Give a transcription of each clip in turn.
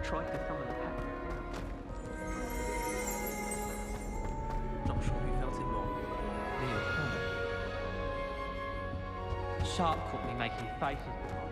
tried to summon the pack. Not sure who felt it more, me or her. The shark caught me making faces behind.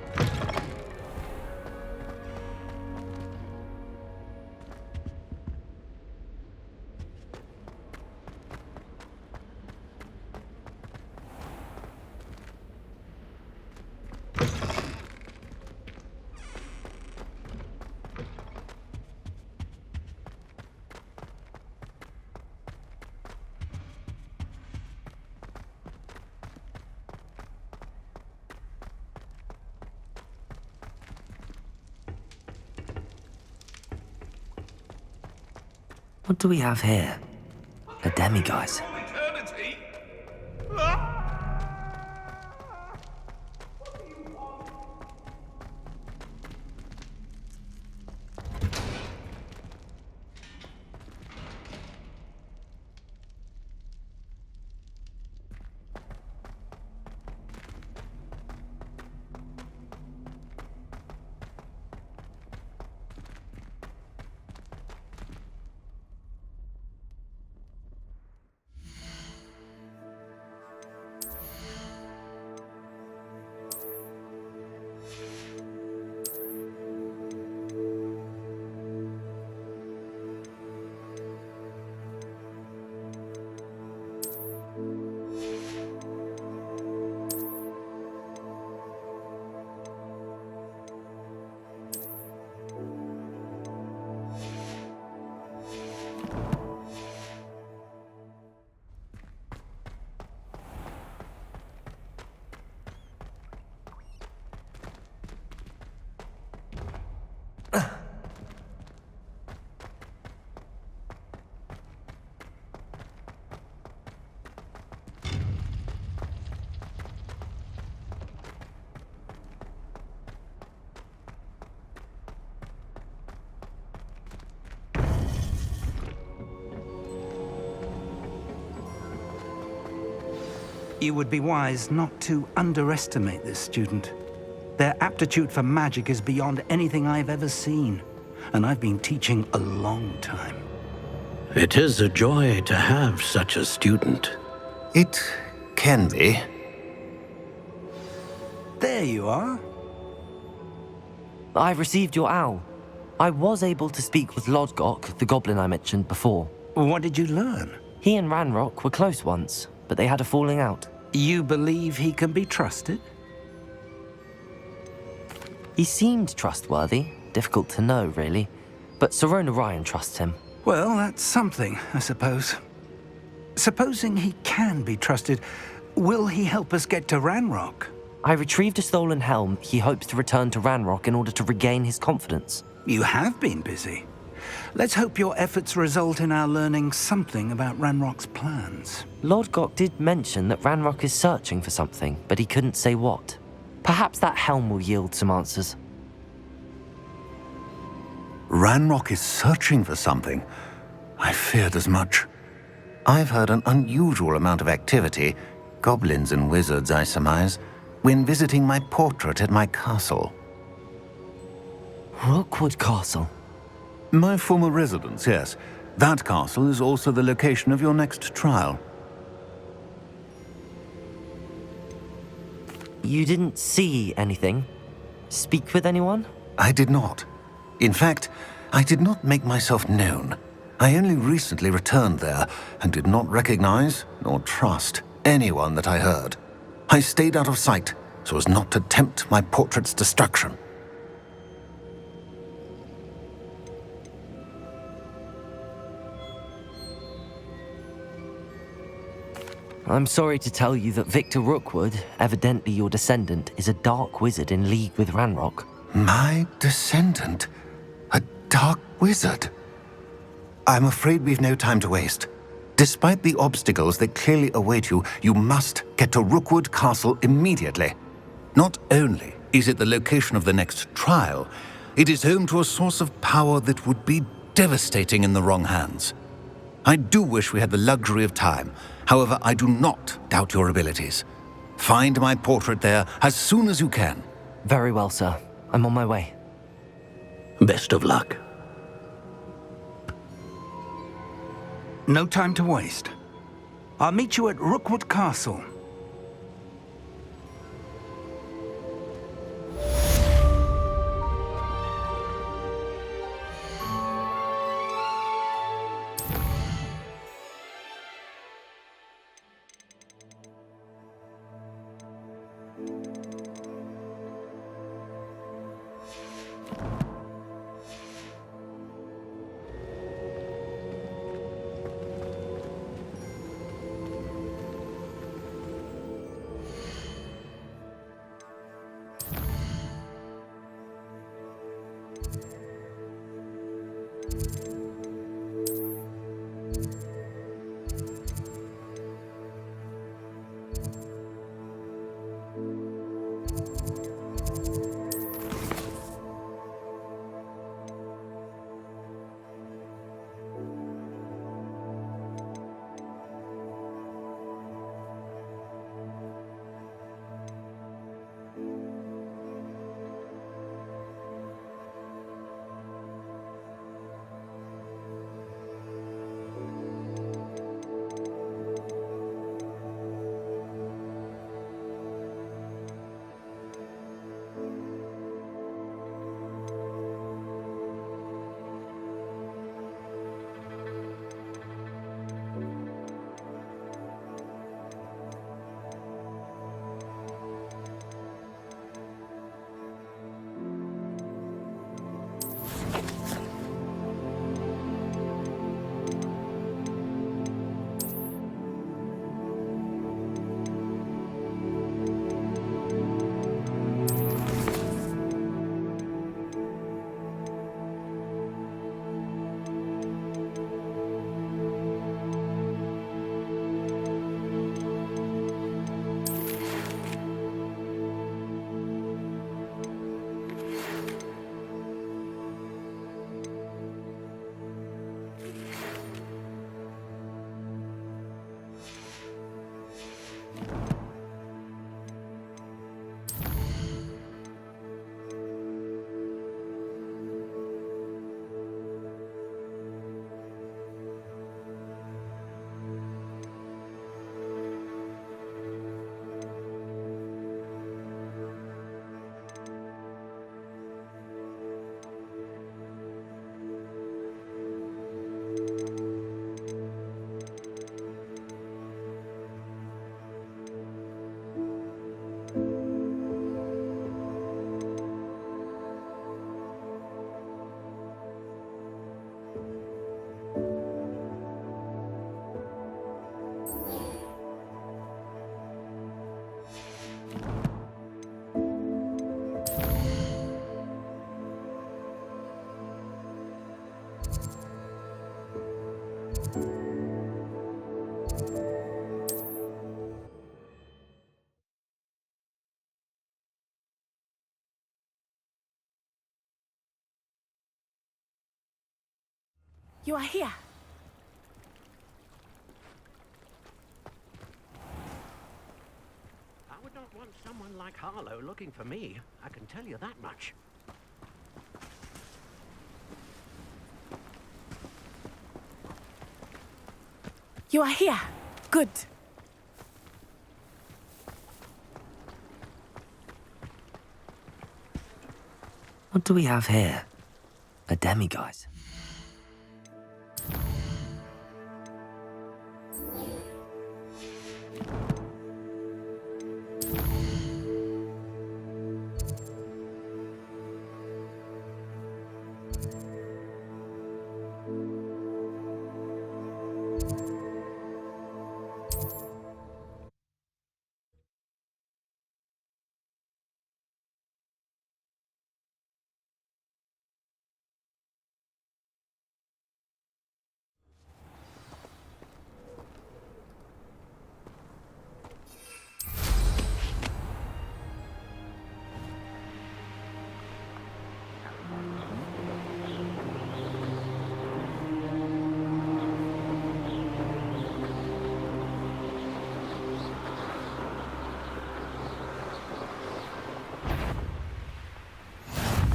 What do we have here? A demiguise. Eternity? You would be wise not to underestimate this student. Their aptitude for magic is beyond anything I've ever seen, and I've been teaching a long time. It is a joy to have such a student. It can be. There you are. I received your owl. I was able to speak with Lodgok, the goblin I mentioned before. What did you learn? He and Ranrock were close once, but they had a falling out. You believe he can be trusted? He seemed trustworthy. Difficult to know, really. But Sirona Ryan trusts him. Well, that's something, I suppose. Supposing he can be trusted, will he help us get to Ranrock? I retrieved a stolen helm. He hopes to return to Ranrock in order to regain his confidence. You have been busy. Let's hope your efforts result in our learning something about Ranrock's plans. Lodgok did mention that Ranrock is searching for something, but he couldn't say what. Perhaps that helm will yield some answers. Ranrock is searching for something. I feared as much. I've heard an unusual amount of activity, goblins and wizards, I surmise, when visiting my portrait at my castle. Rookwood Castle. My former residence, yes. That castle is also the location of your next trial. You didn't see anything? Speak with anyone? I did not. In fact, I did not make myself known. I only recently returned there and did not recognize nor trust anyone that I heard. I stayed out of sight so as not to tempt my portrait's destruction. I'm sorry to tell you that Victor Rookwood, evidently your descendant, is a dark wizard in league with Ranrock. My descendant? A dark wizard? I'm afraid we've no time to waste. Despite the obstacles that clearly await you, you must get to Rookwood Castle immediately. Not only is it the location of the next trial, it is home to a source of power that would be devastating in the wrong hands. I do wish we had the luxury of time. However, I do not doubt your abilities. Find my portrait there as soon as you can. Very well, sir. I'm on my way. Best of luck. No time to waste. I'll meet you at Rookwood Castle. You are here. I would not want someone like Harlow looking for me. I can tell you that much. You are here. Good. What do we have here? A demiguise.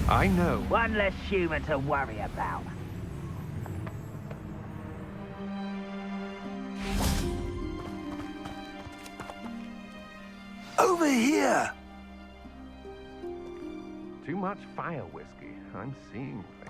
I know. One less human to worry about. Too much fire whiskey. I'm seeing things.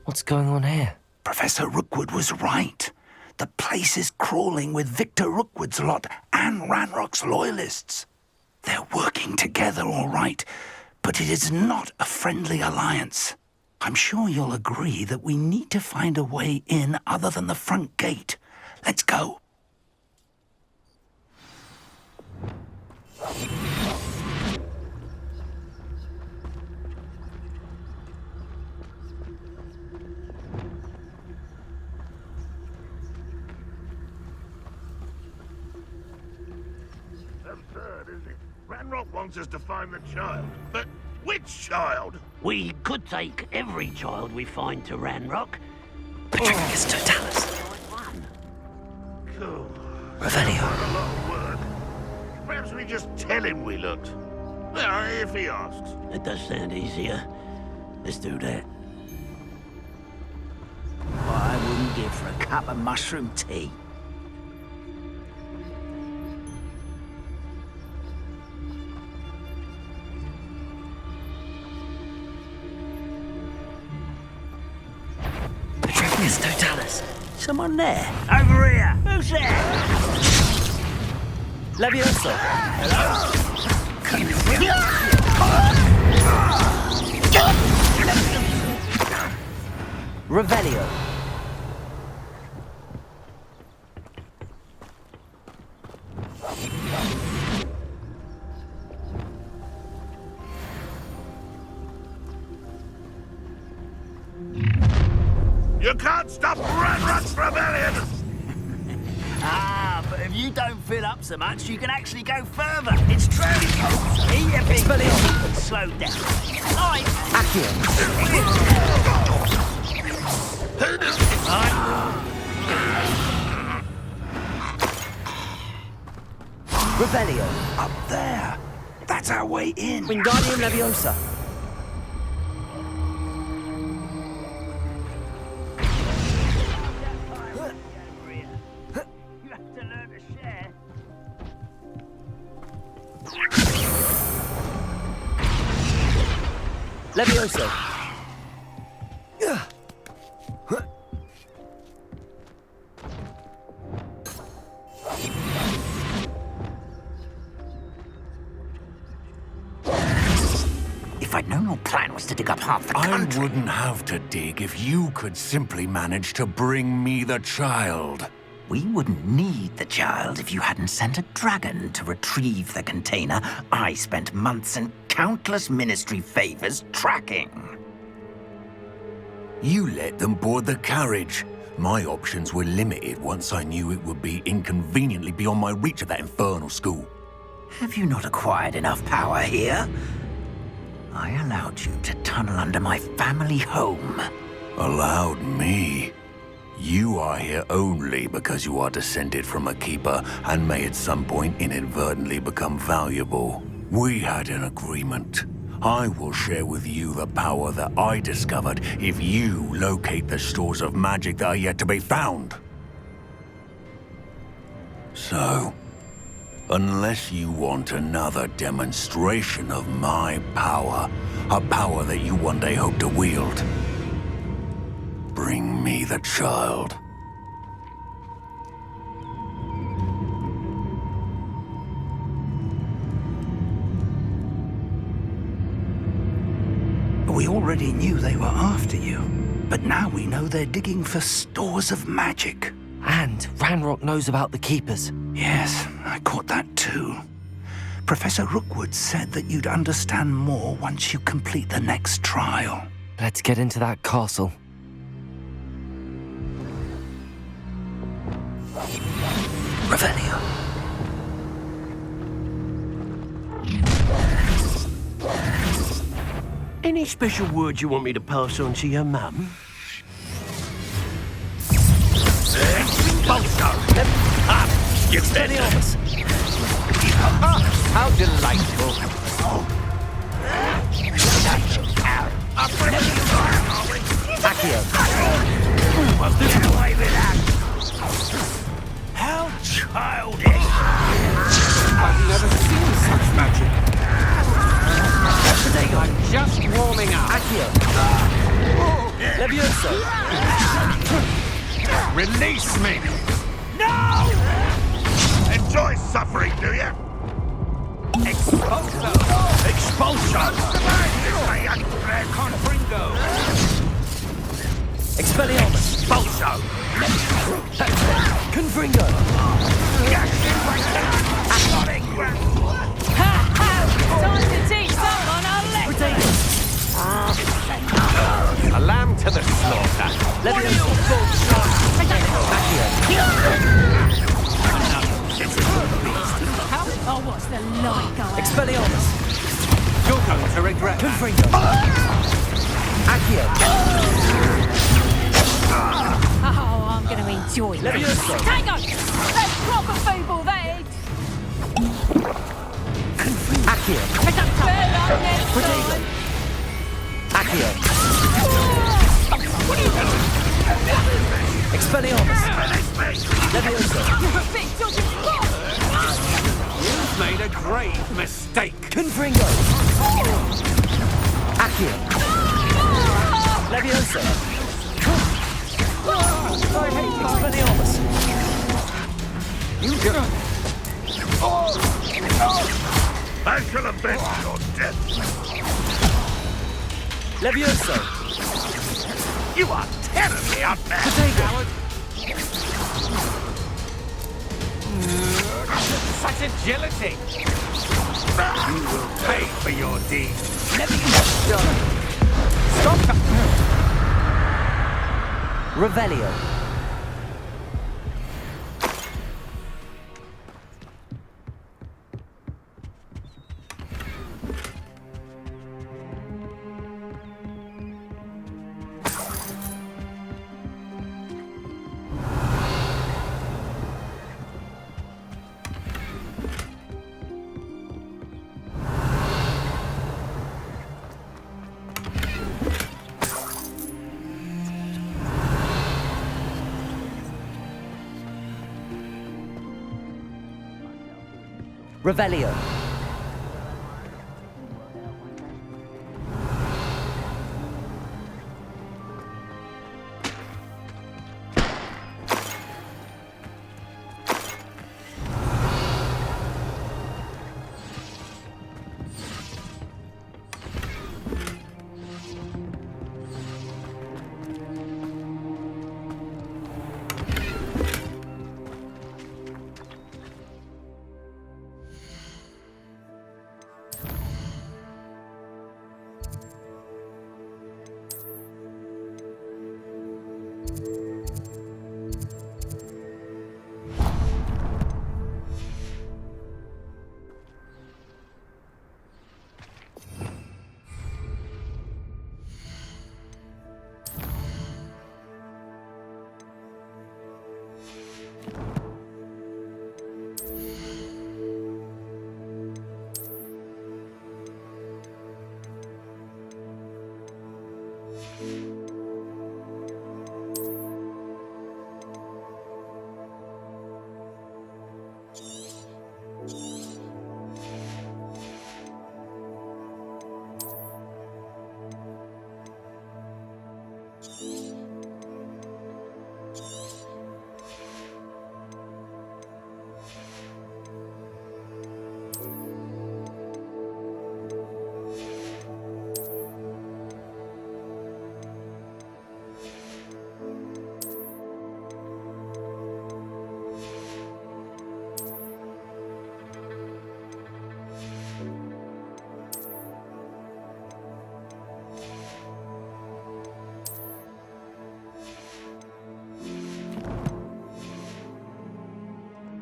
What's going on here? Professor Rookwood was right. The place is crawling with Victor Rookwood's lot and Ranrock's loyalists. They're working together all right, but it is not a friendly alliance. I'm sure you'll agree that we need to find a way in other than the front gate. Let's go. Absurd, isn't it? Ranrock wants us to find the child. But which child? We could take every child we find to Ranrock. Petrificus Totalis. One. Cool. Revelio. A lot of work. Perhaps we just tell him we looked. Well, if he asks. It does sound easier. Let's do that. What I wouldn't give for a cup of mushroom tea. Petrificus Totalis. Someone there? Over here. Who's there? Levioso. Revelio. You can't stop Ranrock's rebellion! Ah, but if you don't fill up so much, you can actually go further. It's true. Eat a big and slow down. Oi! Revelio. Up there. That's our way in. Wingardium Leviosa. You have to learn to share. Levioso. If I'd known your plan was to dig up half the I country... wouldn't have to dig if you could simply manage to bring me the child. We wouldn't need the child if you hadn't sent a dragon to retrieve the container I spent months and countless ministry favors tracking. You let them board the carriage. My options were limited once I knew it would be inconveniently beyond my reach at that infernal school. Have you not acquired enough power here? I allowed you to tunnel under my family home. Allowed me? You are here only because you are descended from a keeper and may at some point inadvertently become valuable. We had an agreement. I will share with you the power that I discovered if you locate the stores of magic that are yet to be found. So, unless you want another demonstration of my power, a power that you one day hope to wield, bring me the child. We already knew they were after you, but now we know they're digging for stores of magic. And Ranrock knows about the Keepers. Yes, I caught that too. Professor Rookwood said that you'd understand more once you complete the next trial. Let's get into that castle. Revelio. Any special words you want me to pass on to your mum? Expelliarmus! How delightful! Accio! How childish! I've never seen such magic! I'm just warming up! Accio! Levioso! Release me! No! Enjoy suffering, do you? Expulso! Expulsion! Confringo! Expelliarmus! Expulso! Confringo! Time to teach someone a lesson! A lamb to the slaughter! Levioso! Oh, what's the light going? Expelliarmus! You're going to regret Confringo! Accio! Oh, I'm going to enjoy this. Levioso! Tango! That's proper feeble, that is. Accio! Better up next time. Accio! Expelliarmus! Levioso! You're a big dodgy spot. You've made a grave mistake! Confringo! Accio! Levioso! I hate Expelliarmus! You go! I shall avenge your death! Levioso! You are terribly unfair! Coward! Such agility! You will pay for your deeds! Stop! Revelio. Revelio.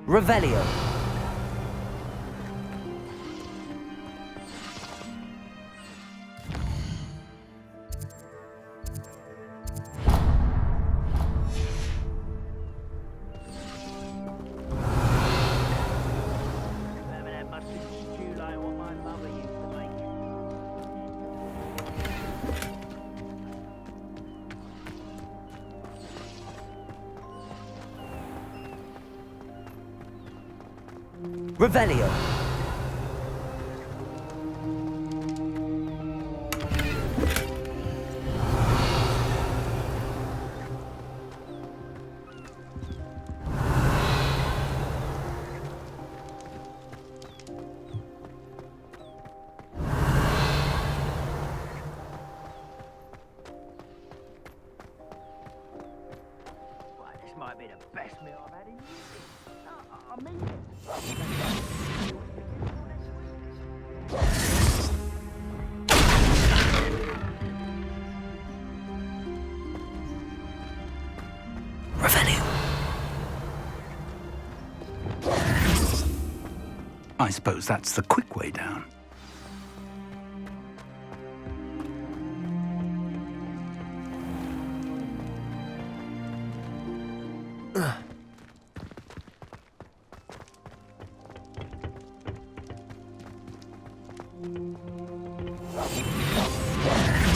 Revelio. Remember that mustard stew like what my mother used to make? Revelio. Well, this might be the best meal I've had in years. I mean it. Revelio. I suppose that's the quick way down.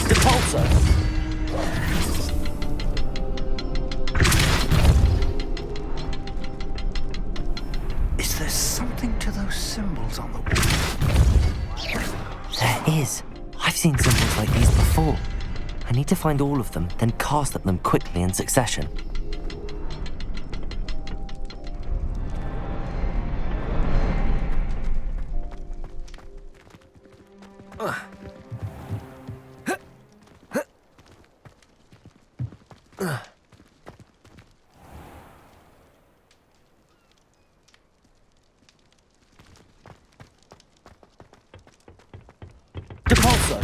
Depulso. Is there something to those symbols on the wall? There is. I've seen symbols like these before. I need to find all of them, then cast at them quickly in succession. Depulso.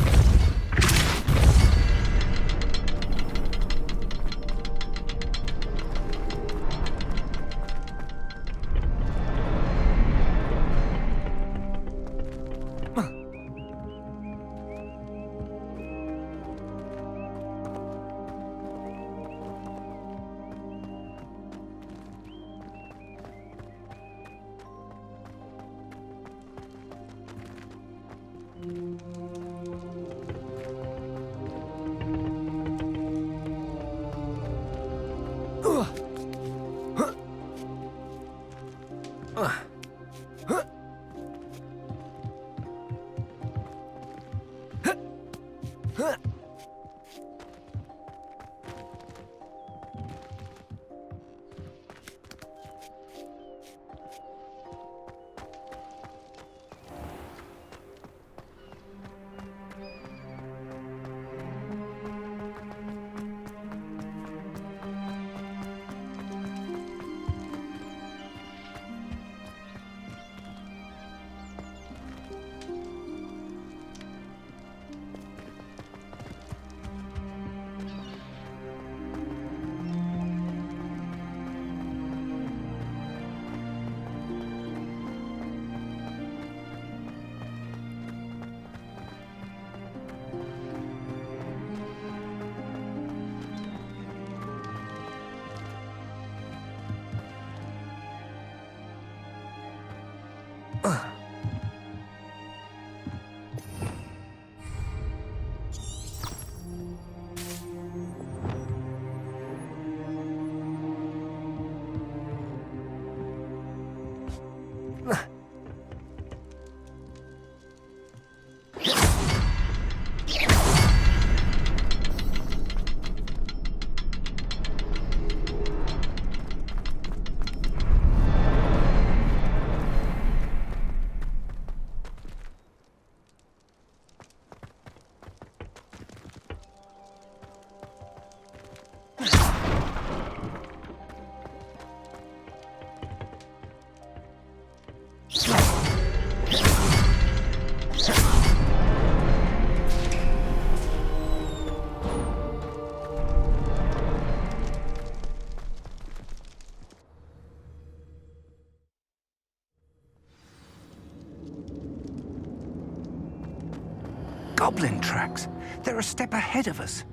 goblin tracks. They're a step ahead of us.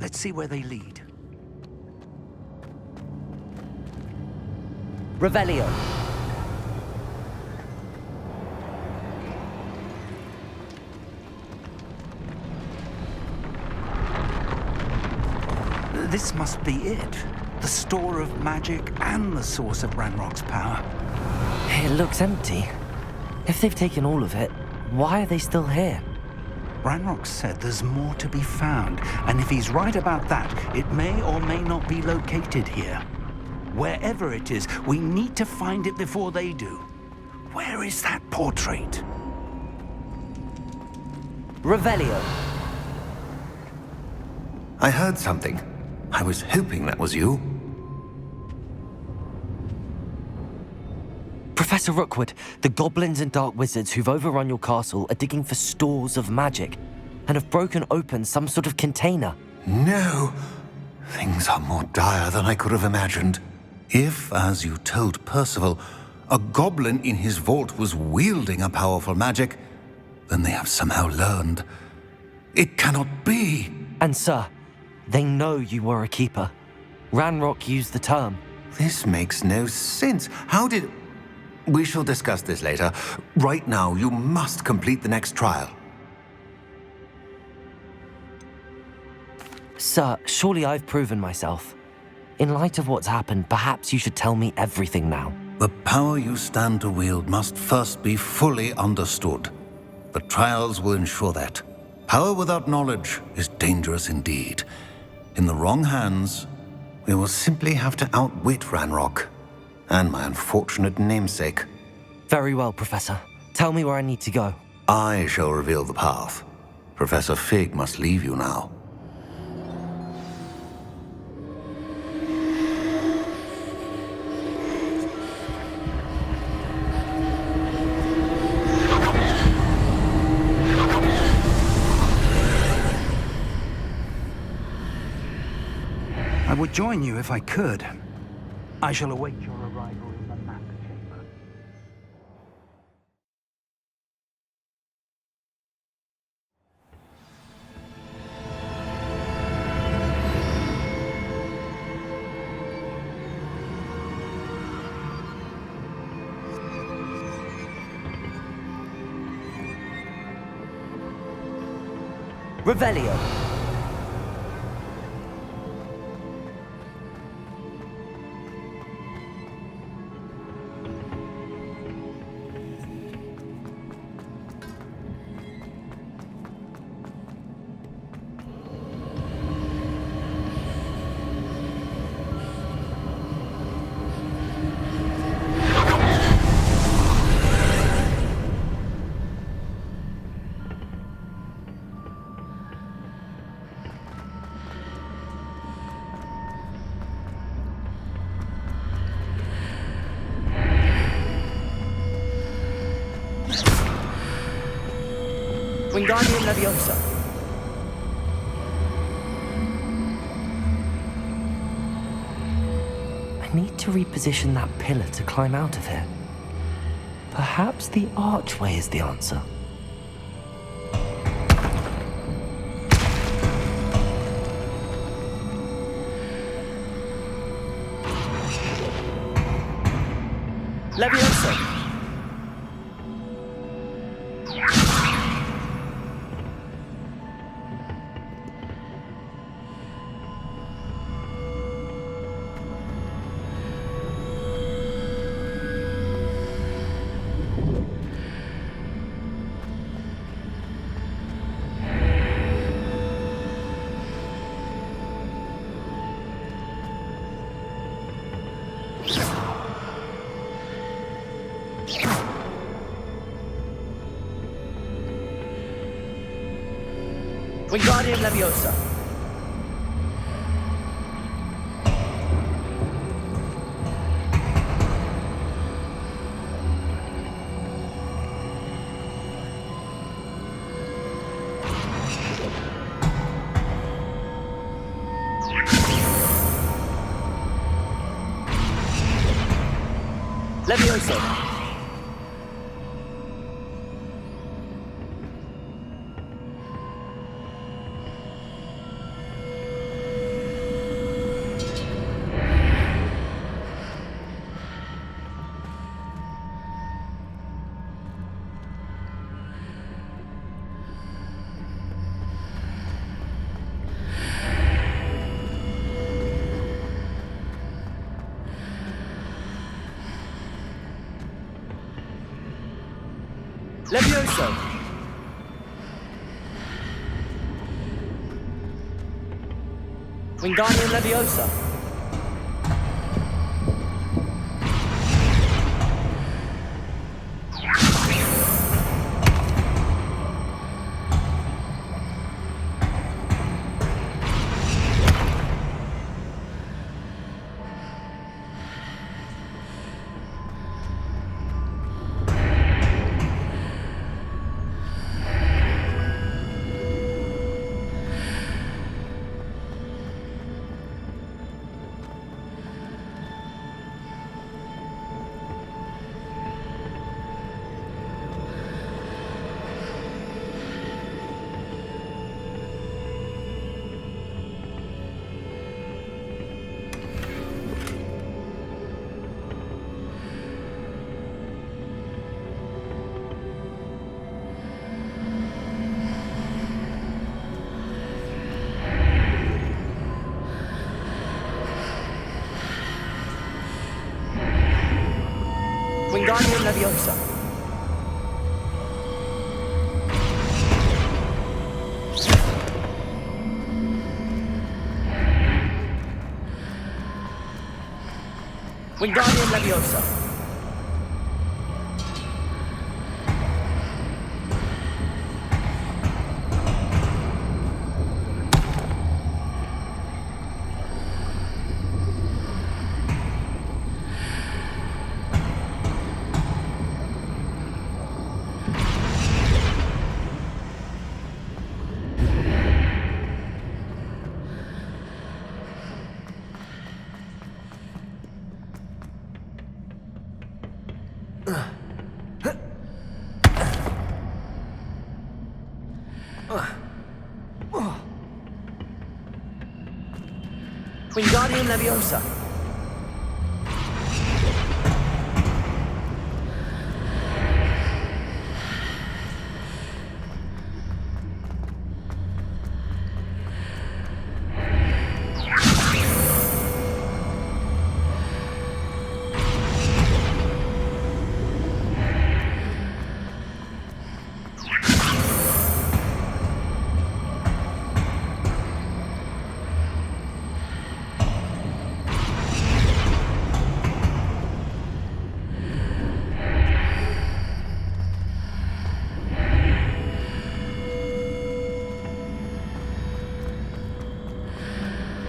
Let's see where they lead. Revelio. This must be it. The store of magic and the source of Ranrock's power. It looks empty. If they've taken all of it, why are they still here? Ranrock said there's more to be found, and if he's right about that, it may or may not be located here. Wherever it is, we need to find it before they do. Where is that portrait? Revelio. I heard something. I was hoping that was you. Professor Rookwood, the goblins and dark wizards who've overrun your castle are digging for stores of magic and have broken open some sort of container. No! Things are more dire than I could have imagined. If, as you told Percival, a goblin in his vault was wielding a powerful magic, then they have somehow learned. It cannot be! And sir, they know you were a keeper. Ranrock used the term. This makes no sense. How did... We shall discuss this later. Right now, you must complete the next trial. Sir, surely I've proven myself. In light of what's happened, perhaps you should tell me everything now. The power you stand to wield must first be fully understood. The trials will ensure that. Power without knowledge is dangerous indeed. In the wrong hands, we will simply have to outwit Ranrock and my unfortunate namesake. Very well, Professor. Tell me where I need to go. I shall reveal the path. Professor Fig must leave you now. I would join you if I could. I shall await your arrival in the map chamber. Revelio. Wingardium Leviosa. I need to reposition that pillar to climb out of here. Perhaps the archway is the answer. Leviosa. Wingardium Leviosa. Leviosa. Levioso! Wingardium Leviosa! Wingardium Leviosa! Wingardium Leviosa! Wingardium Leviosa!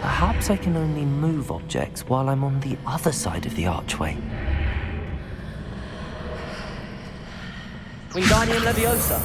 Perhaps I can only move objects while I'm on the other side of the archway. Wingardium Leviosa!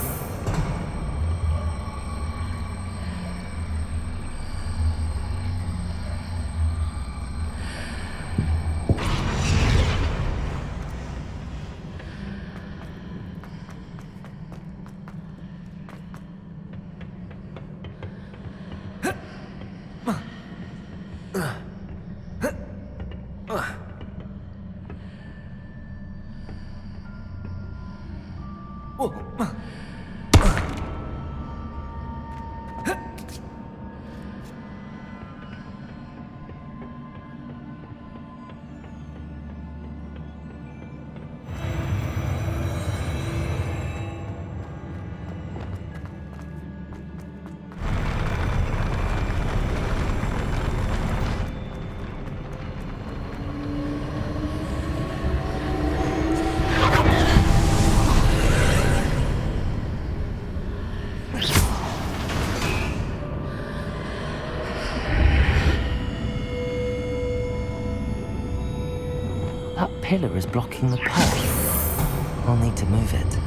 That pillar is blocking the path. I'll need to move it.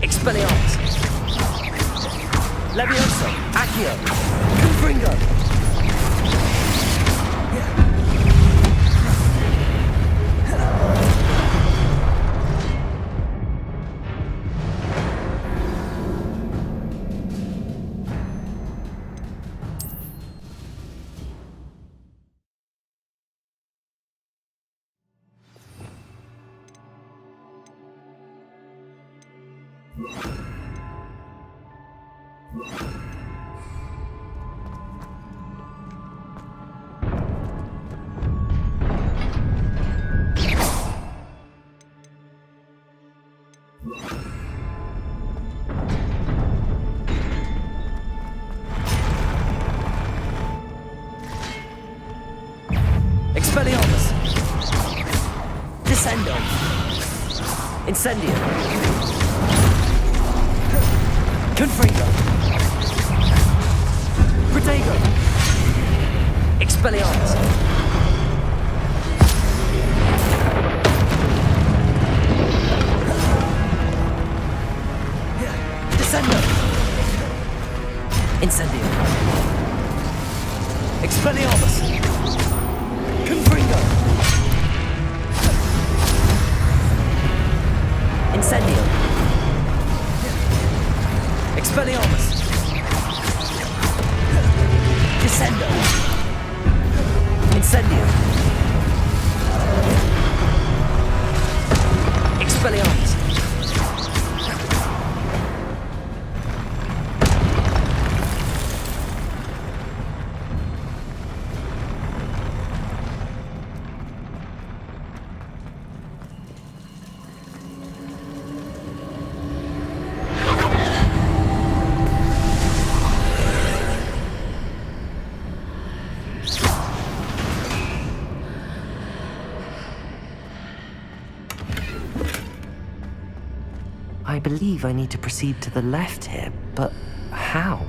Expelliarmus! Levioso! Accio! Confringo! Expelliarmus! Descendo! Incendio! Confringo! Protego! Expelliarmus! Descendo! Incendio! Expelliarmus! Confringo! Incendio! Expelliarmus! Descendo! Incendio! Expelliarmus! I believe I need to proceed to the left here, but how?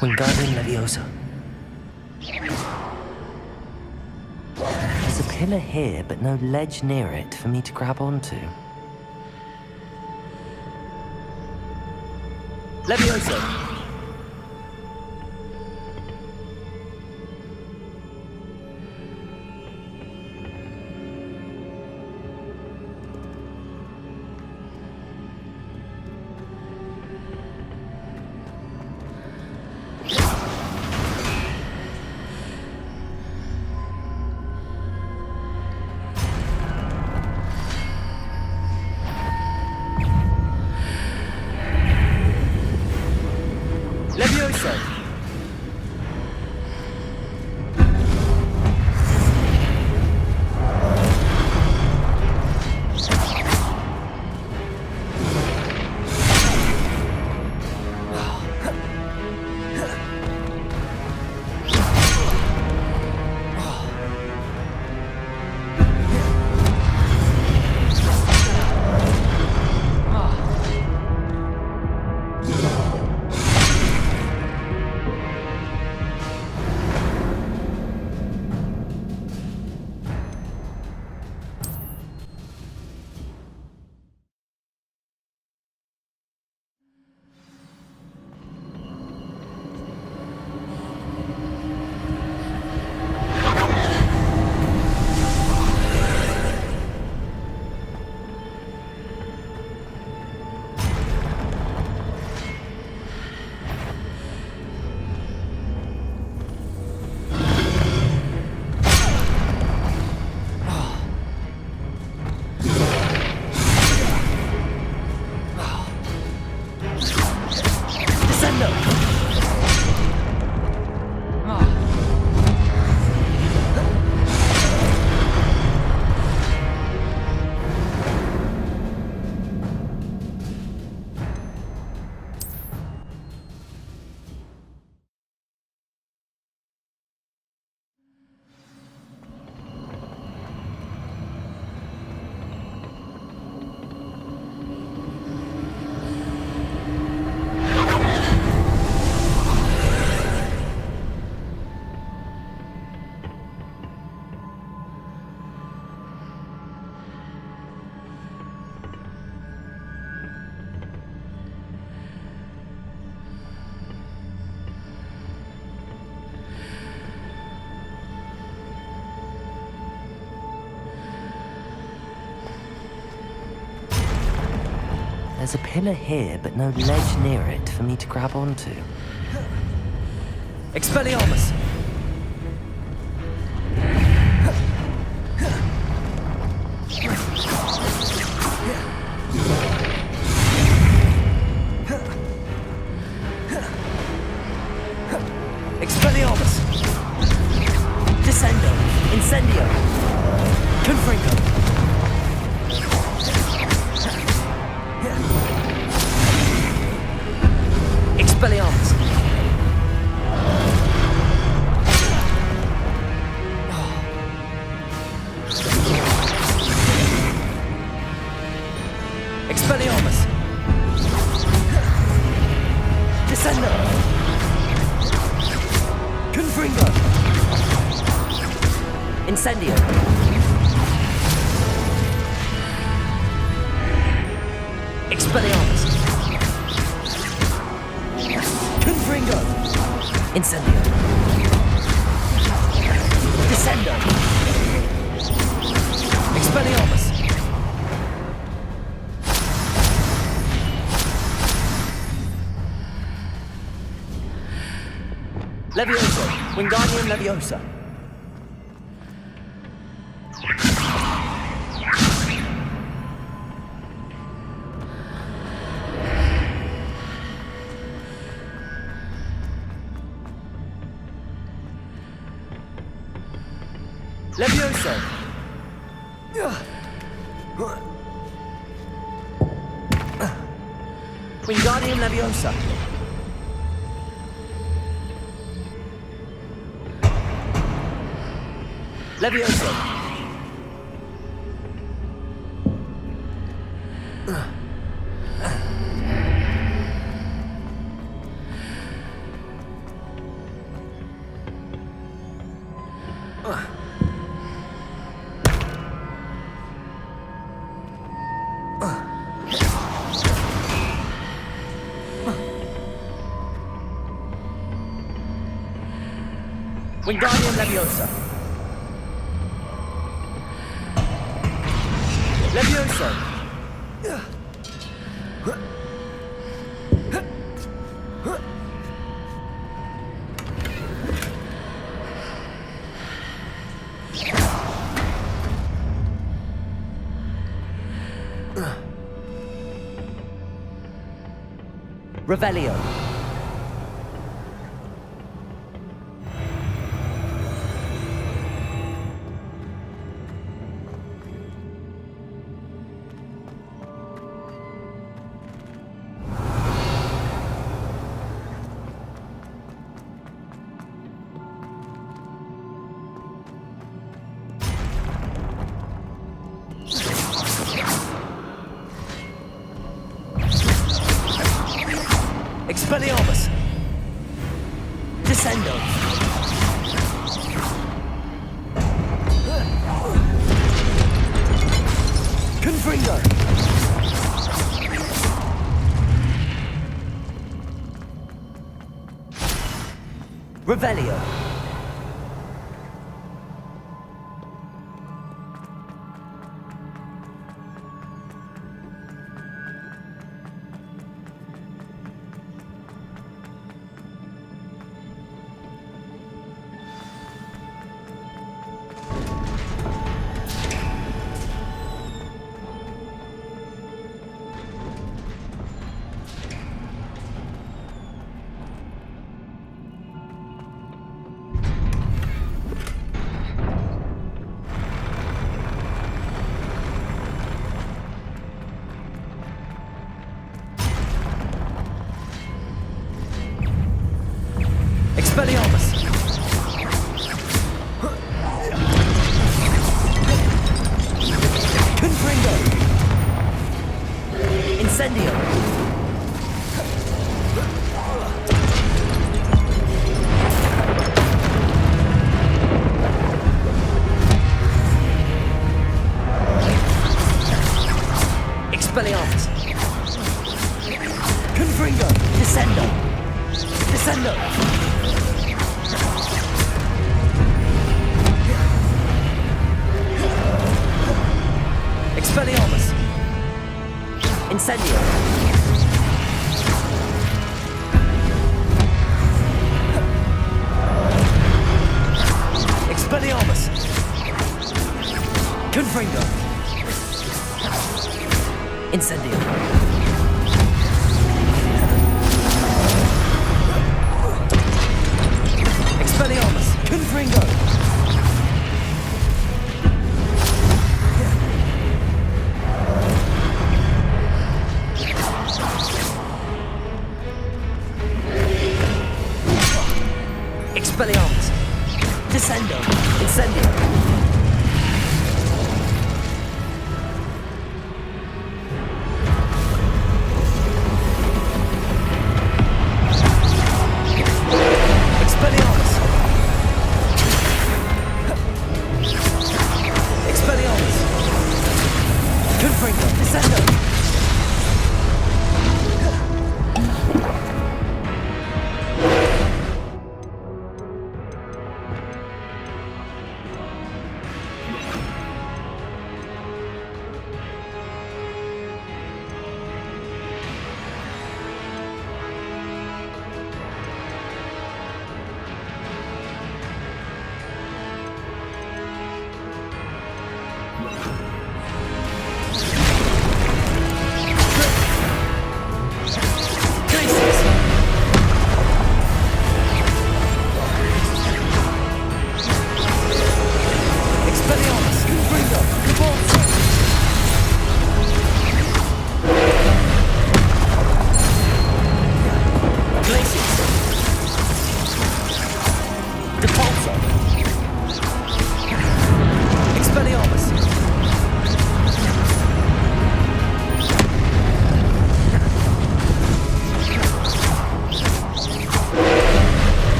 Wingardium Leviosa. There's a pillar here, but no ledge near it for me to grab onto. Leviosa! There's a pillar here, but no ledge near it for me to grab onto. Expelliarmus! Expelliarmus! Descendo! Incendio! Confringo! Expelliarmus! Expelliarmus! Descendo! Confringo! Incendio! Expelliarmus! Confringo! Incendio! Descendo! Expelliarmus! Leviosa! Wingardium Leviosa! Leviosa! Wingardium Leviosa! Leviosa! Wingardium Leviosa! Leviosa! Revelio! Expelliarmus! Descendo! Confringo! Revelio! Expelliarmus! Confringo! Incendio! Expelliarmus! Confringo! Descendo! Descendo! Expelliarmus! Incendio! Confringo. Incendio. Expelliarmus. Confringo. Expelliarmus. Descendo. Incendio. Expelliarmus. Expelliarmus. Confringo. Descendo.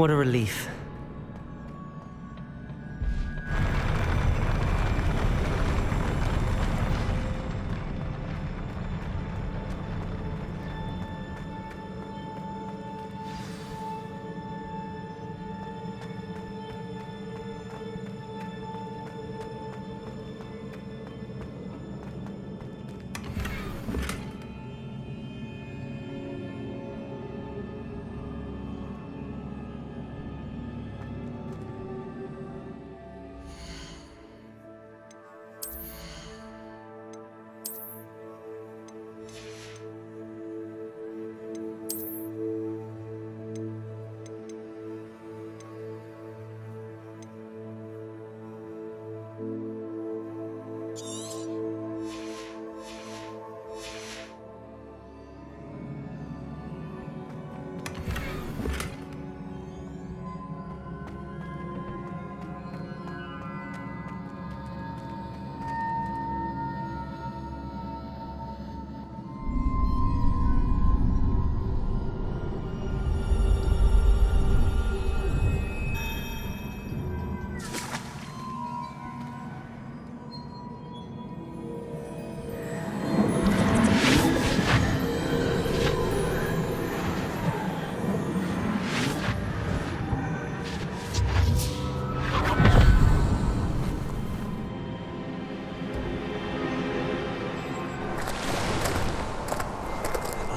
What a relief.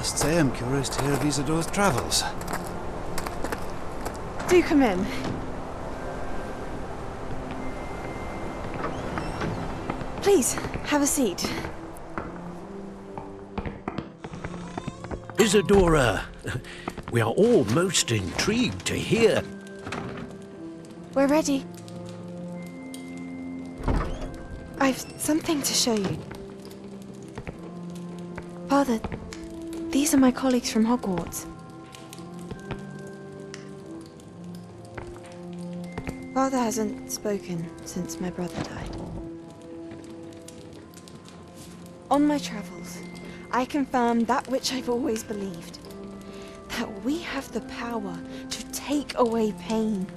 Must say I'm curious to hear of Isadora's travels. Do come in. Please, have a seat. Isadora, we are all most intrigued to hear. We're ready. I've something to show you. Father, these are my colleagues from Hogwarts. Father hasn't spoken since my brother died. On my travels, I confirmed that which I've always believed. That we have the power to take away pain.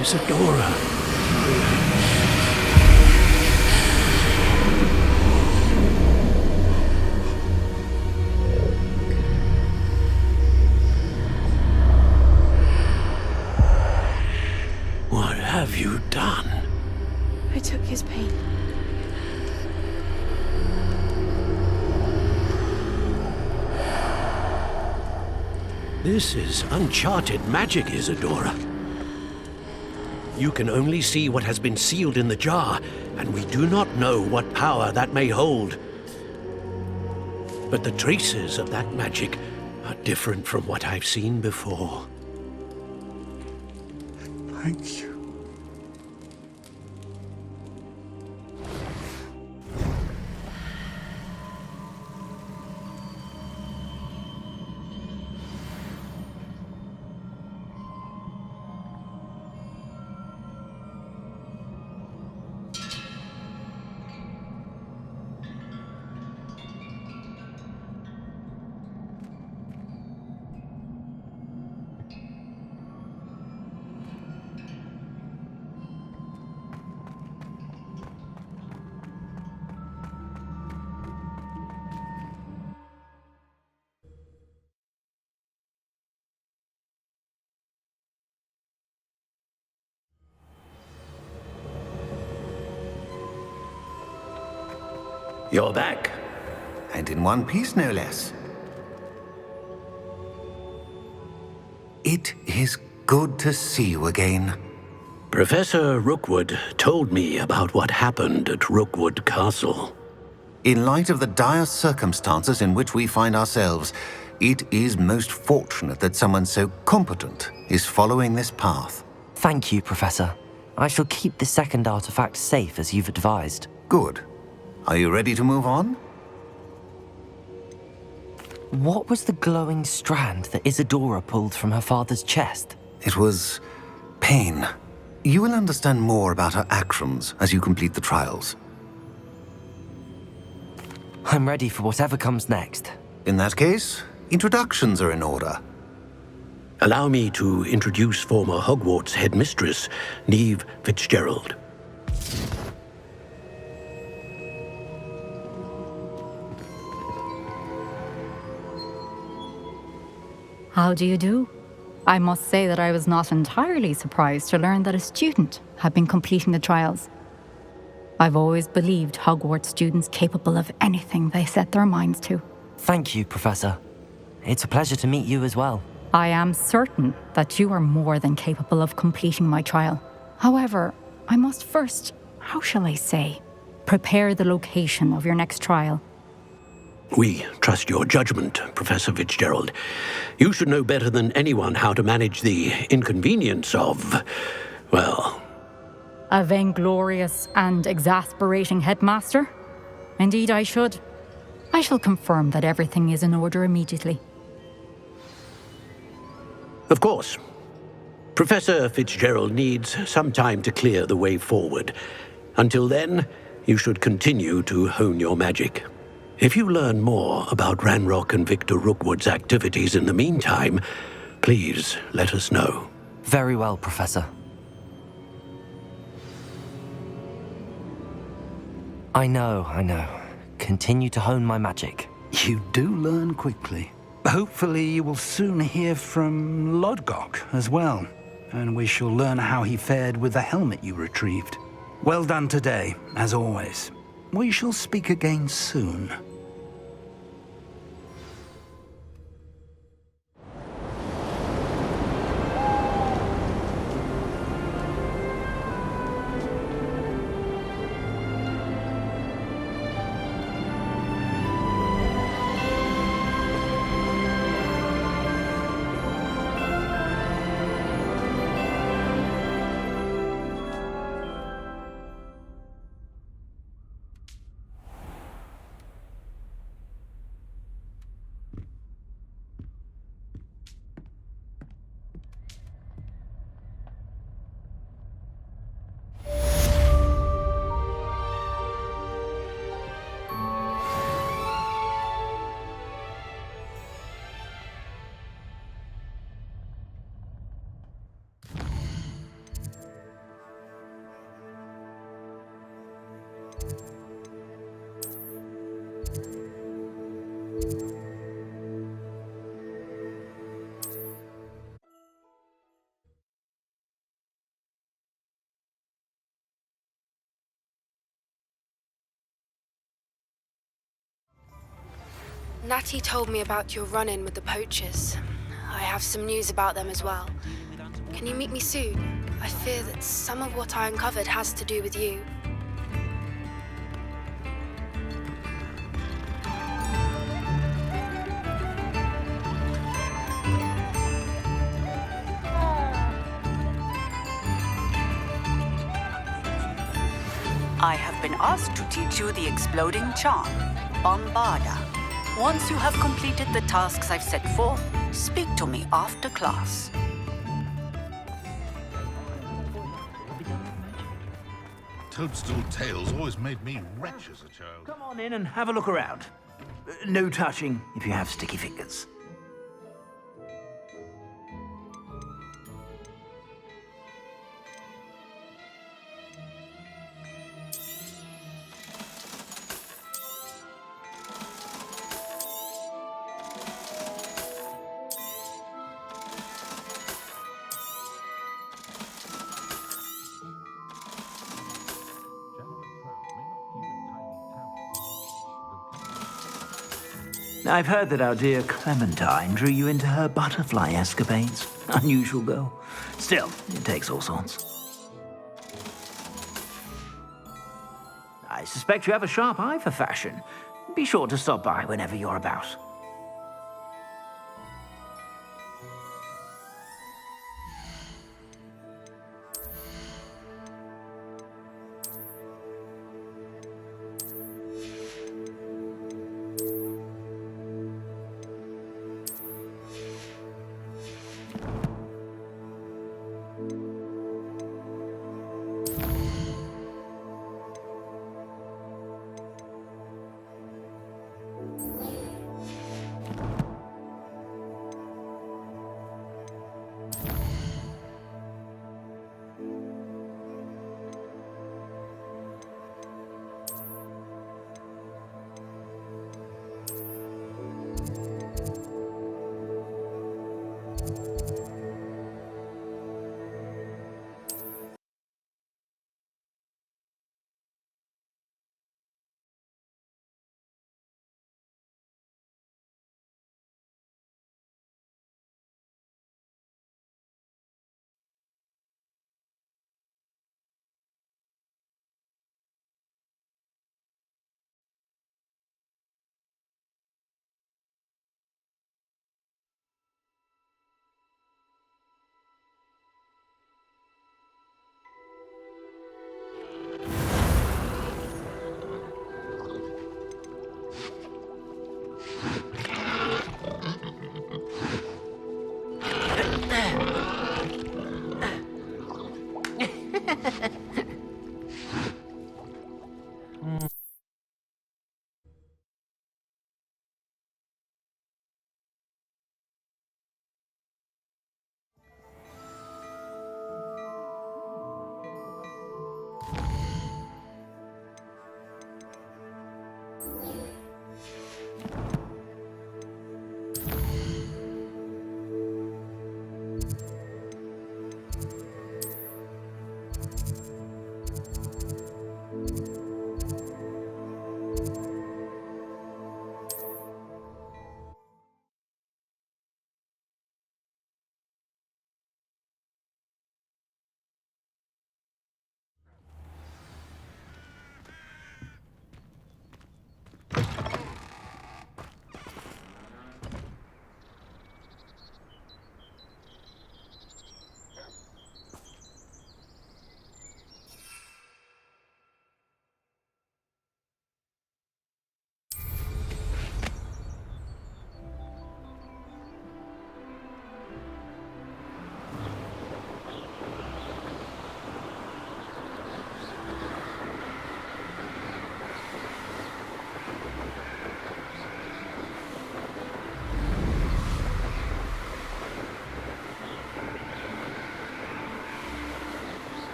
Isadora. What have you done? I took his pain. This is uncharted magic, Isadora. You can only see what has been sealed in the jar, and we do not know what power that may hold. But the traces of that magic are different from what I've seen before. Thank you. You're back. And in one piece, no less. It is good to see you again. Professor Rookwood told me about what happened at Rookwood Castle. In light of the dire circumstances in which we find ourselves, it is most fortunate that someone so competent is following this path. Thank you, Professor. I shall keep the second artifact safe as you've advised. Good. Are you ready to move on? What was the glowing strand that Isadora pulled from her father's chest? It was pain. You will understand more about her actions as you complete the trials. I'm ready for whatever comes next. In that case, introductions are in order. Allow me to introduce former Hogwarts headmistress, Neve Fitzgerald. How do you do? I must say that I was not entirely surprised to learn that a student had been completing the trials. I've always believed Hogwarts students capable of anything they set their minds to. Thank you, Professor. It's a pleasure to meet you as well. I am certain that you are more than capable of completing my trial. However, I must first, how shall I say, prepare the location of your next trial. We trust your judgment, Professor Fitzgerald. You should know better than anyone how to manage the inconvenience of, well... A vainglorious and exasperating headmaster? Indeed I should. I shall confirm that everything is in order immediately. Of course. Professor Fitzgerald needs some time to clear the way forward. Until then, you should continue to hone your magic. If you learn more about Ranrock and Victor Rookwood's activities in the meantime, please let us know. Very well, Professor. I know. Continue to hone my magic. You do learn quickly. Hopefully you will soon hear from Lodgok as well, and we shall learn how he fared with the helmet you retrieved. Well done today, as always. We shall speak again soon. Natty told me about your run-in with the poachers. I have some news about them as well. Can you meet me soon? I fear that some of what I uncovered has to do with you. I have been asked to teach you the exploding charm, Bombarda. Once you have completed the tasks I've set forth, speak to me after class. Toadstool tales always made me wretch as a child. Come on in and have a look around. No touching if you have sticky fingers. I've heard that our dear Clementine drew you into her butterfly escapades. Unusual girl. Still, it takes all sorts. I suspect you have a sharp eye for fashion. Be sure to stop by whenever you're about.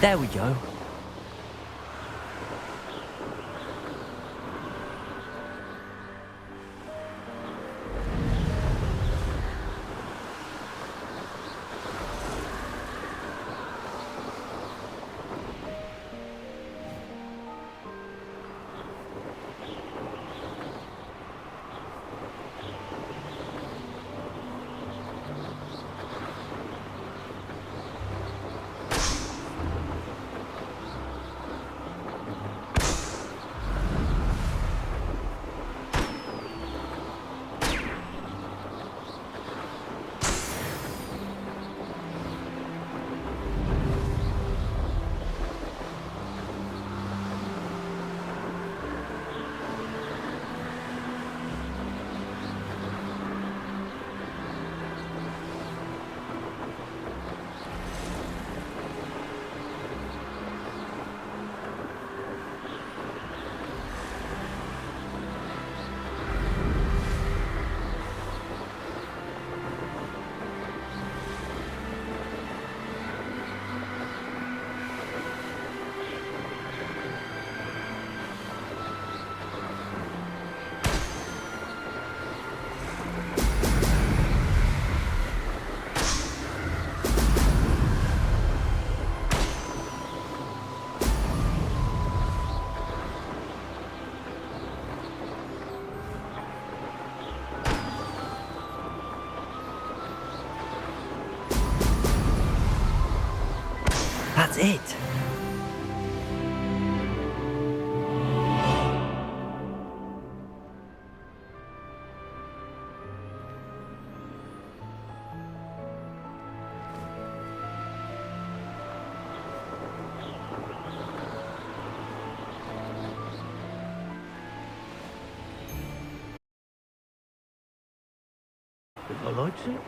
There we go. That's it. I like it.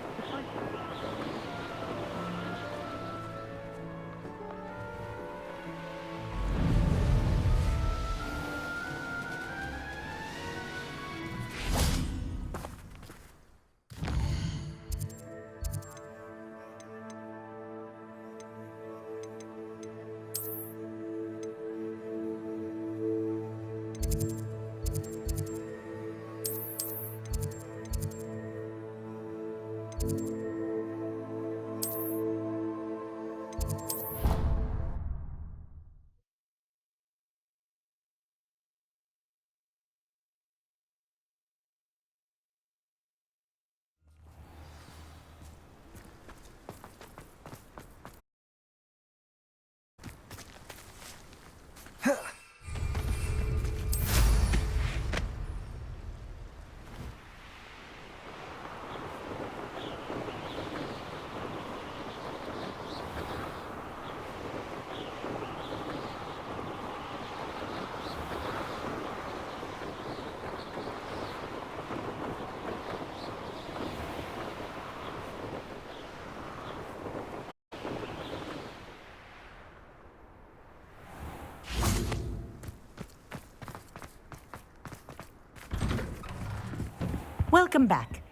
Welcome back.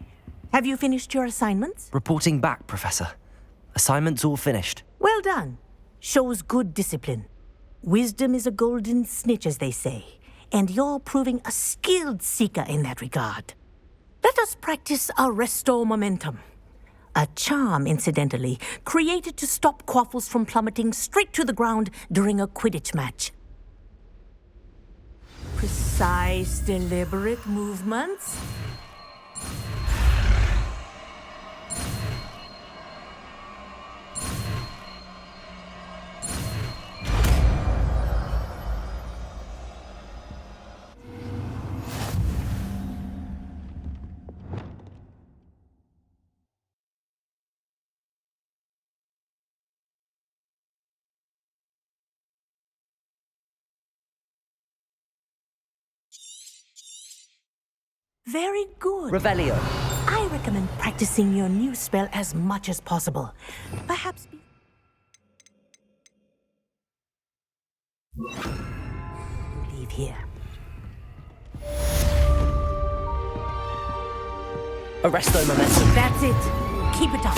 Have you finished your assignments? Reporting back, Professor. Assignments all finished. Well done. Shows good discipline. Wisdom is a golden snitch, as they say, and you're proving a skilled seeker in that regard. Let us practice our Restore Momentum. A charm, incidentally, created to stop quaffles from plummeting straight to the ground during a Quidditch match. Precise, deliberate movements. Very good. Revelio. I recommend practicing your new spell as much as possible. Perhaps leave here. Arresto Momentum. That's it. Keep it up.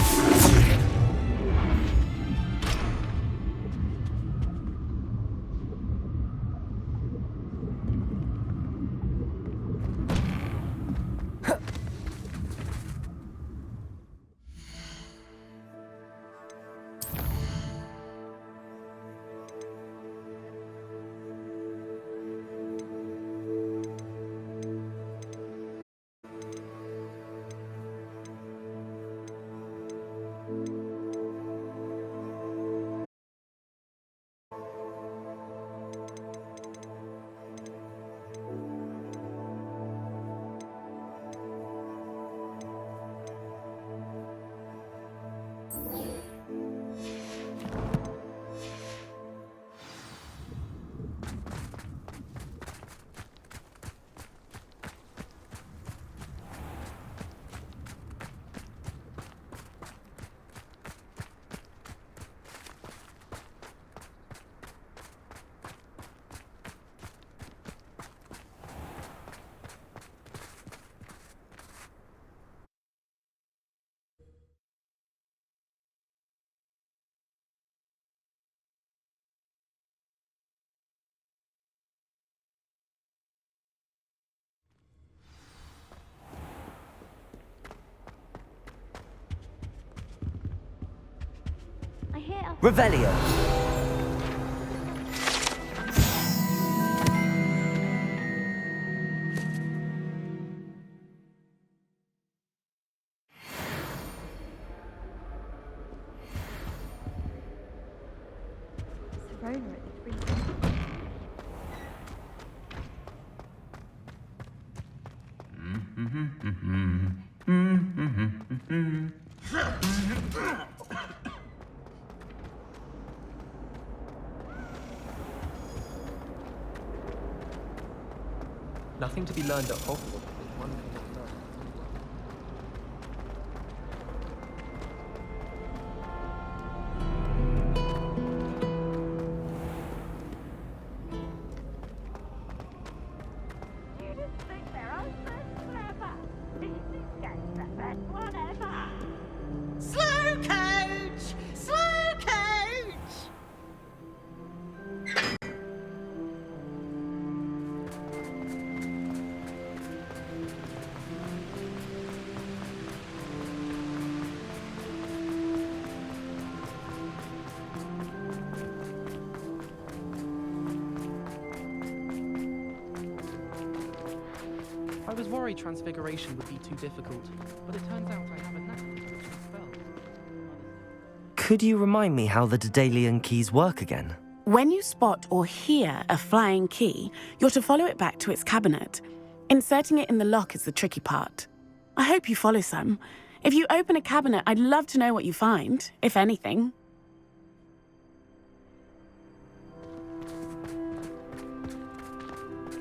here. Revelio. Nothing to be learned at Hogwarts. One thing at a time. Slow coach! Slow coach! I was worried transfiguration would be too difficult, but it turns out I have a knack for switching spells. Could you remind me how the Daedalian keys work again? When you spot or hear a flying key, you're to follow it back to its cabinet. Inserting it in the lock is the tricky part. I hope you follow some. If you open a cabinet, I'd love to know what you find, if anything.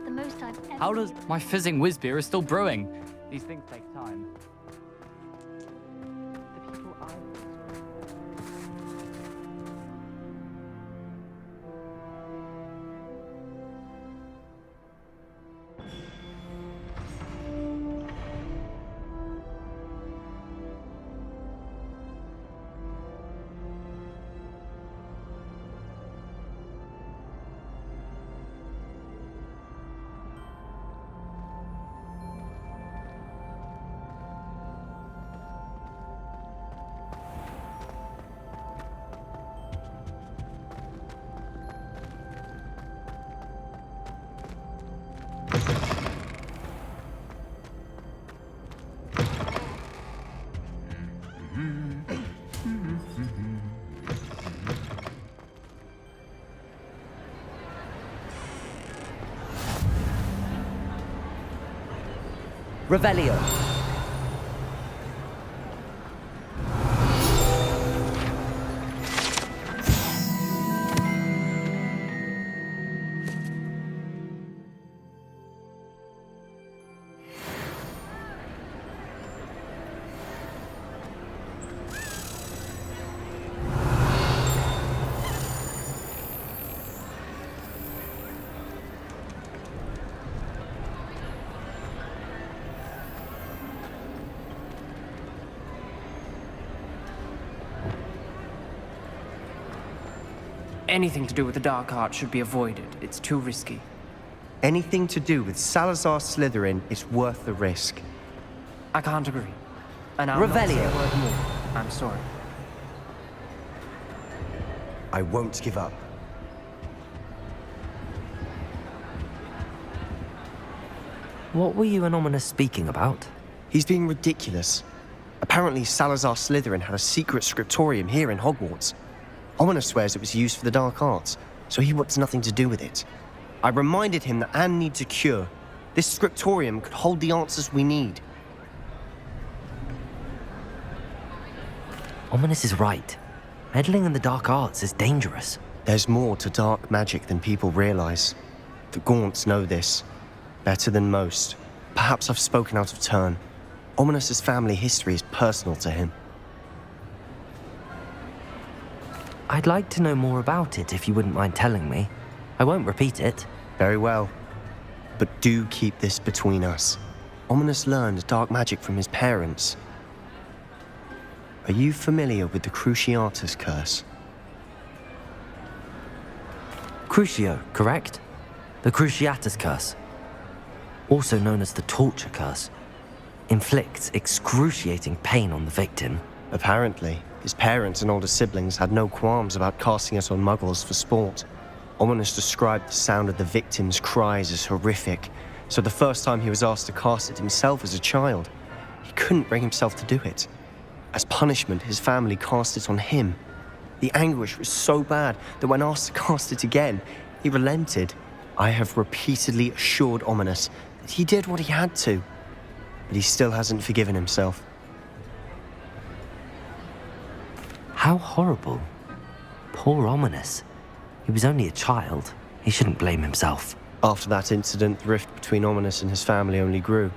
The most I've ever. How does my fizzing whiz beer is still brewing? These things take time. The people I Revelio. Anything to do with the dark art should be avoided. It's too risky. Anything to do with Salazar Slytherin is worth the risk. I can't agree. And I'll not say a word more. I'm sorry. I won't give up. What were you and Ominous speaking about? He's being ridiculous. Apparently Salazar Slytherin had a secret scriptorium here in Hogwarts. Ominous swears it was used for the dark arts, so he wants nothing to do with it. I reminded him that Anne needs a cure. This scriptorium could hold the answers we need. Ominous is right. Meddling in the dark arts is dangerous. There's more to dark magic than people realize. The Gaunts know this. Better than most. Perhaps I've spoken out of turn. Ominous's family history is personal to him. I'd like to know more about it if you wouldn't mind telling me. I won't repeat it. Very well. But do keep this between us. Ominous learned dark magic from his parents. Are you familiar with the Cruciatus Curse? Crucio, correct? The Cruciatus Curse. Also known as the Torture Curse. Inflicts excruciating pain on the victim. Apparently, his parents and older siblings had no qualms about casting it on muggles for sport. Ominous described the sound of the victims' cries as horrific, so the first time he was asked to cast it himself as a child, he couldn't bring himself to do it. As punishment, his family cast it on him. The anguish was so bad that when asked to cast it again, he relented. I have repeatedly assured Ominous that he did what he had to, but he still hasn't forgiven himself. How horrible. Poor Ominous. He was only a child. He shouldn't blame himself. After that incident, the rift between Ominous and his family only grew.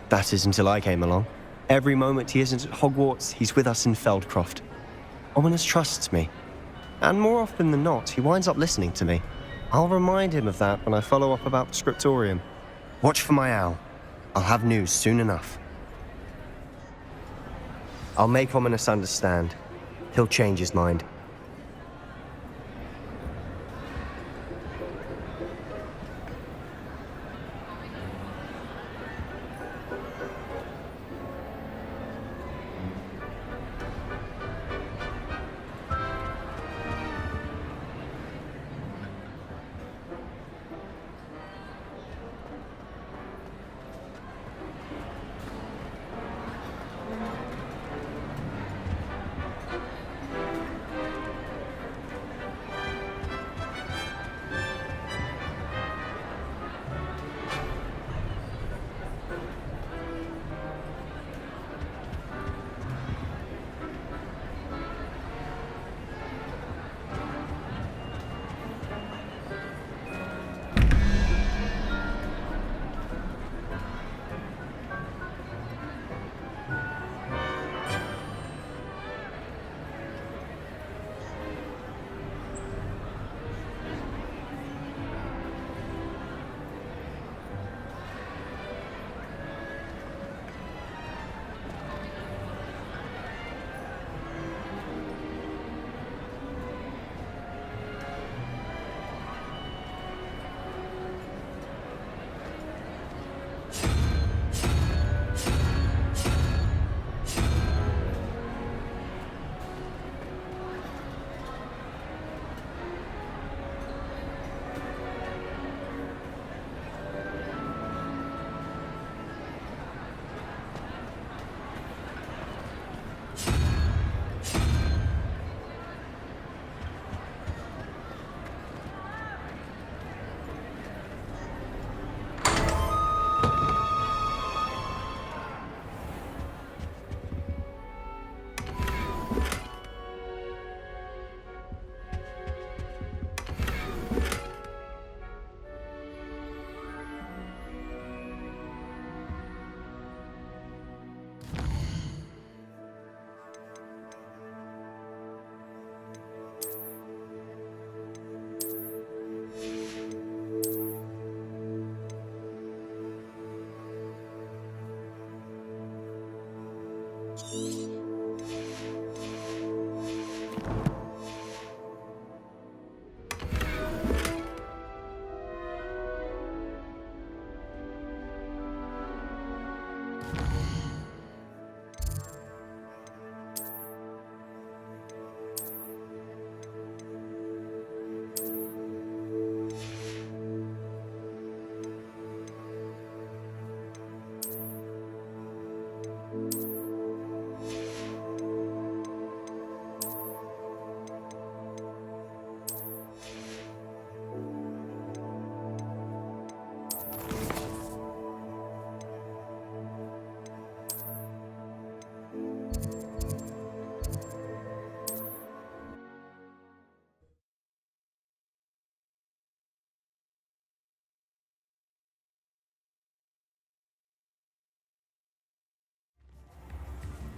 That is until I came along. Every moment he isn't at Hogwarts, he's with us in Feldcroft. Ominous trusts me. And more often than not, he winds up listening to me. I'll remind him of that when I follow up about the scriptorium. Watch for my owl. I'll have news soon enough. I'll make Ominous understand. He'll change his mind.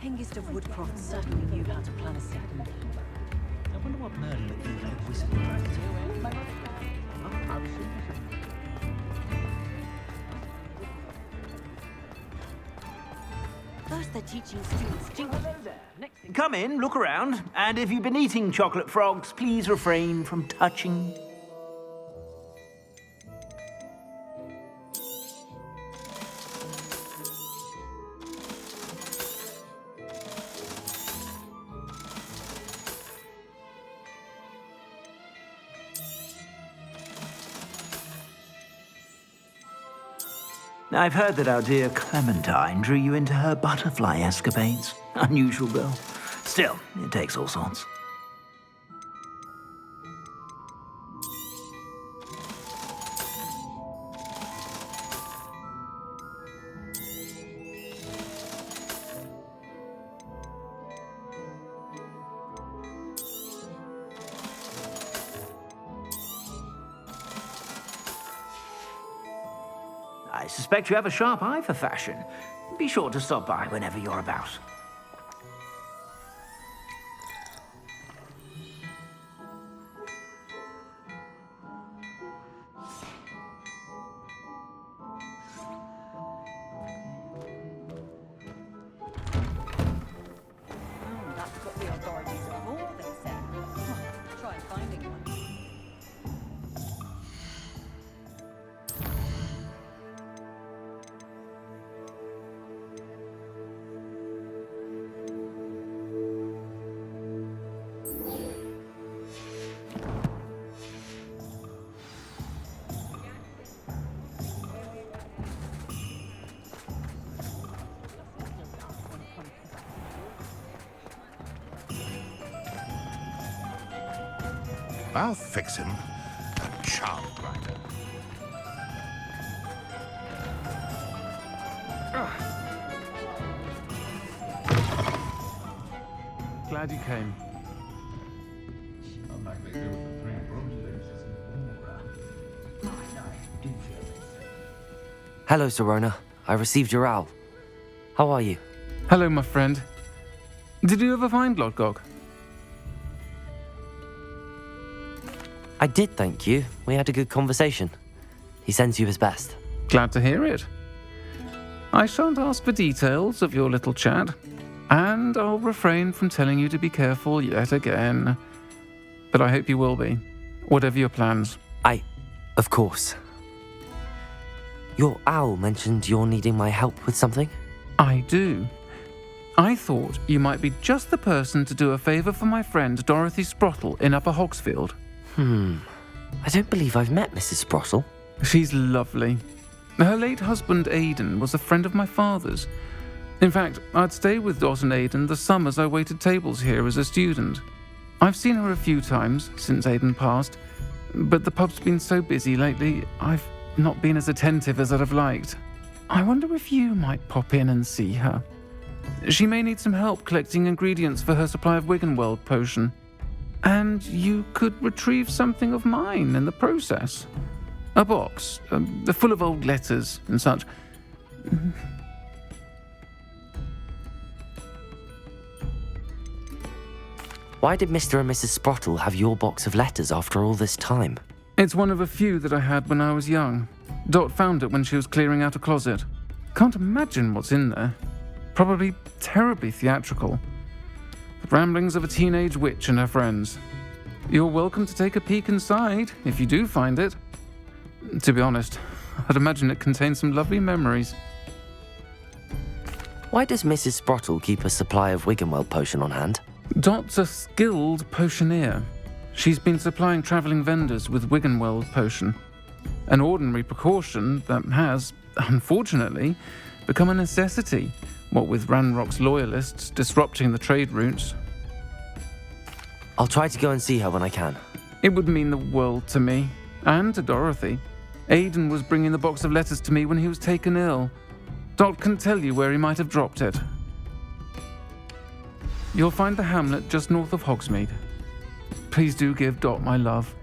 Hengist of Woodcroft certainly knew how to plan a second. I wonder what Merlin would think about a wizard First they're teaching students jingle. Come in, look around, and if you've been eating chocolate frogs, please refrain from touching. I've heard that our dear Clementine drew you into her butterfly escapades. Unusual girl. Still, it takes all sorts. I suspect you have a sharp eye for fashion. Be sure to stop by whenever you're about. That's what the authorities are for, they say. Try finding one. I'll fix him. A charm grinder. Glad you came. Hello, Serona. I received your owl. How are you? Hello, my friend. Did you ever find Lodgok? I did, thank you. We had a good conversation. He sends you his best. Glad to hear it. I shan't ask for details of your little chat, and I'll refrain from telling you to be careful yet again. But I hope you will be, whatever your plans. Of course. Your owl mentioned you're needing my help with something? I do. I thought you might be just the person to do a favour for my friend Dorothy Sprottle in Upper Hogsfield. I don't believe I've met Mrs. Sprottle. She's lovely. Her late husband Aidan was a friend of my father's. In fact, I'd stay with Dot and Aidan the summers I waited tables here as a student. I've seen her a few times since Aidan passed, but the pub's been so busy lately, I've not been as attentive as I'd have liked. I wonder if you might pop in and see her. She may need some help collecting ingredients for her supply of Wiggenweld potion. And you could retrieve something of mine in the process. A box, full of old letters and such. Why did Mr. and Mrs. Sprottle have your box of letters after all this time? It's one of a few that I had when I was young. Dot found it when she was clearing out a closet. Can't imagine what's in there. Probably terribly theatrical. The ramblings of a teenage witch and her friends. You're welcome to take a peek inside, if you do find it. To be honest, I'd imagine it contains some lovely memories. Why does Mrs. Sprottle keep a supply of Wiggenweld potion on hand? Dot's a skilled potioneer. She's been supplying travelling vendors with Wiggenweld potion. An ordinary precaution that has, unfortunately, become a necessity, what with Ranrock's loyalists disrupting the trade routes. I'll try to go and see her when I can. It would mean the world to me, and to Dorothy. Aidan was bringing the box of letters to me when he was taken ill. Dot can tell you where he might have dropped it. You'll find the hamlet just north of Hogsmeade. Please do give Dot my love.